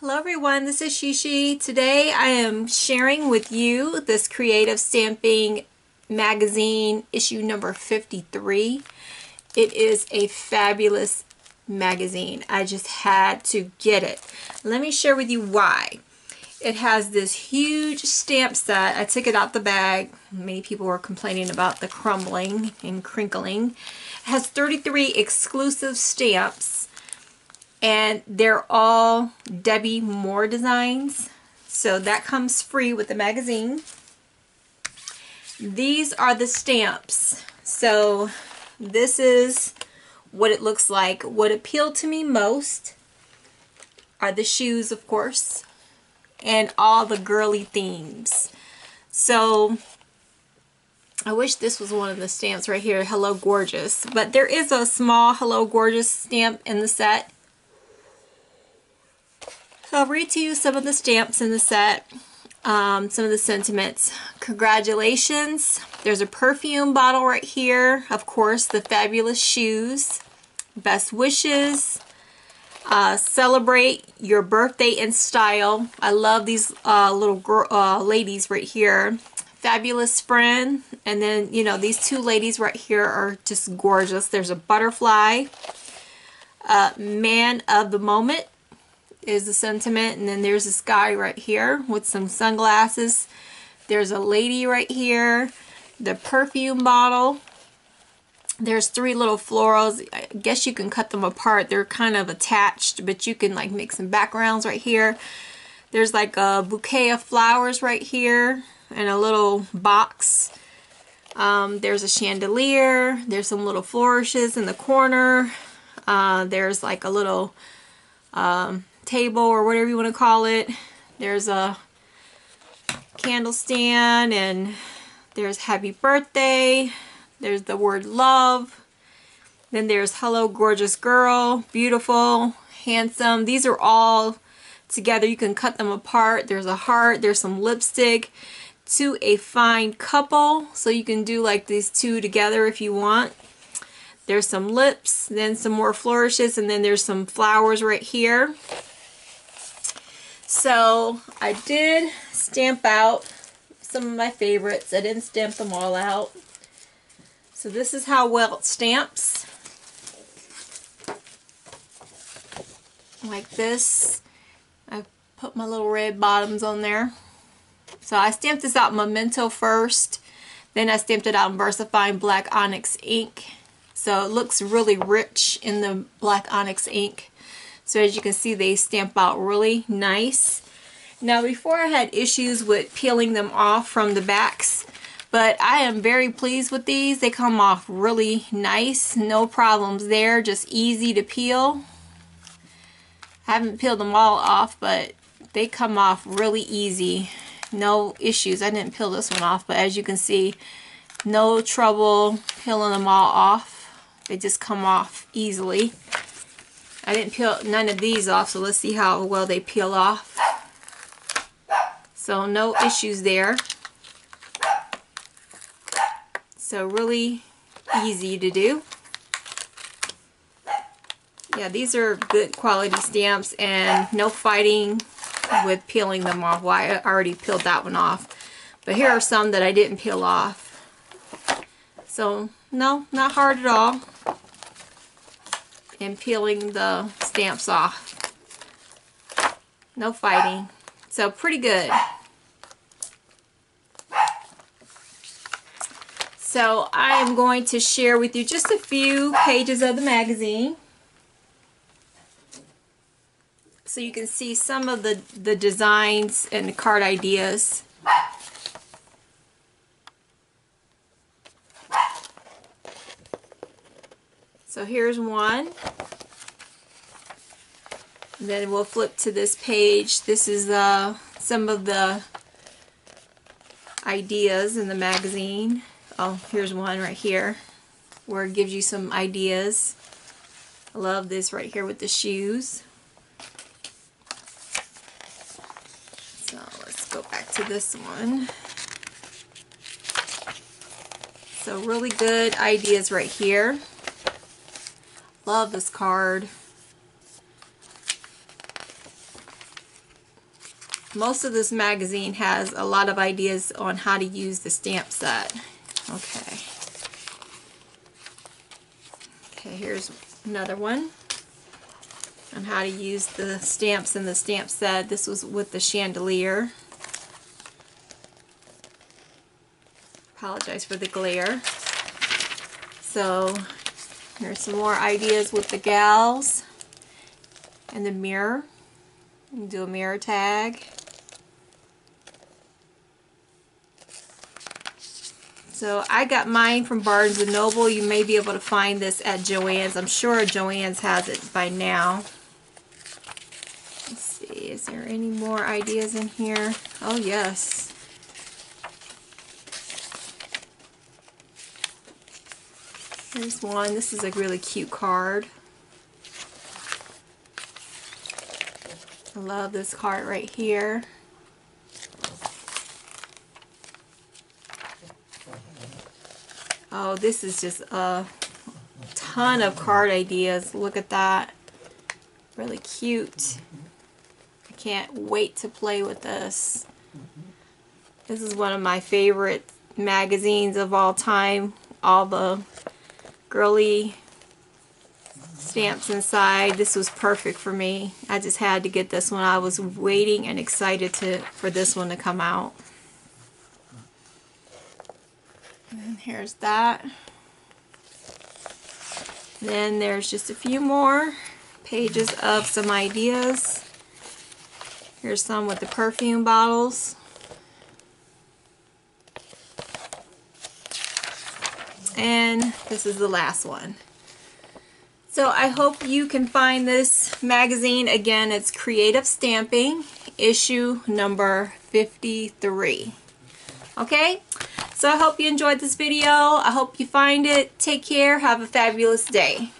Hello everyone, this is Sheshe. Today I am sharing with you this Creative Stamping magazine, issue number 53. It is a fabulous magazine. I just had to get it. Let me share with you why. It has this huge stamp set. I took it out the bag. Many people were complaining about the crumbling and crinkling. It has 33 exclusive stamps, and they're all Debbi Moore designs. So that comes free with the magazine. These are the stamps. So this is what it looks like. What appealed to me most are the shoes, of course, and all the girly themes. So I wish this was one of the stamps right here, Hello Gorgeous. But there is a small Hello Gorgeous stamp in the set. So I'll read to you some of the stamps in the set, some of the sentiments. Congratulations. There's a perfume bottle right here. Of course, the fabulous shoes. Best wishes. Celebrate your birthday in style. I love these little ladies right here. Fabulous friend. And then, you know, these two ladies right here are just gorgeous. There's a butterfly. Man of the moment is the sentiment. And then there's this guy right here with some sunglasses. There's a lady right here. The perfume bottle. There's three little florals. I guess you can cut them apart. They're kind of attached, but you can like make some backgrounds right here. There's like a bouquet of flowers right here and a little box. There's a chandelier. There's some little flourishes in the corner. There's like a little table or whatever you want to call it. There's a candle stand, and there's happy birthday. There's the word love. Then there's hello gorgeous girl, beautiful, handsome. These are all together. You can cut them apart. There's a heart. There's some lipstick. To a fine couple. So you can do like these two together if you want. There's some lips. Then some more flourishes. And then there's some flowers right here. So I did stamp out some of my favorites. I didn't stamp them all out. So this is how well it stamps. Like this. I put my little red bottoms on there. So I stamped this out Memento first. Then I stamped it out in VersaFine Black Onyx ink. So it looks really rich in the Black Onyx ink. So as you can see, they stamp out really nice. Now before I had issues with peeling them off from the backs, but I am very pleased with these. They come off really nice. No problems there. Just easy to peel. I haven't peeled them all off, but they come off really easy. No issues. I didn't peel this one off, but as you can see, no trouble peeling them all off. They just come off easily. I didn't peel none of these off, so let's see how well they peel off. So no issues there. So really easy to do. Yeah, these are good quality stamps and no fighting with peeling them off. Well, I already peeled that one off. But here are some that I didn't peel off. So no, not hard at all in peeling the stamps off. No fighting. So pretty good. So I am going to share with you just a few pages of the magazine. So you can see some of the designs and the card ideas. So here's one. And then we'll flip to this page. This is some of the ideas in the magazine. Oh, here's one right here where it gives you some ideas. I love this right here with the shoes. So let's go back to this one. So really good ideas right here. Love this card. most of this magazine has a lot of ideas on how to use the stamp set. Okay. Okay, here's another one on how to use the stamps in the stamp set. This was with the chandelier. Apologize for the glare. So here's some more ideas with the gals and the mirror. You can do a mirror tag. So I got mine from Barnes & Noble. You may be able to find this at Joann's. I'm sure Joann's has it by now. Let's see, is there any more ideas in here? Oh yes. Here's one. This is a really cute card. I love this card right here. Oh, this is just a ton of card ideas. Look at that. Really cute. I can't wait to play with this. This is one of my favorite magazines of all time. All the girly stamps inside. This was perfect for me. I just had to get this one. I was waiting and excited for this one to come out. And here's that. Then there's just a few more pages of some ideas. Here's some with the perfume bottles. And this is the last one. So I hope you can find this magazine. Again, it's Creative Stamping, issue number 53. Okay? So I hope you enjoyed this video. I hope you find it. Take care. Have a fabulous day.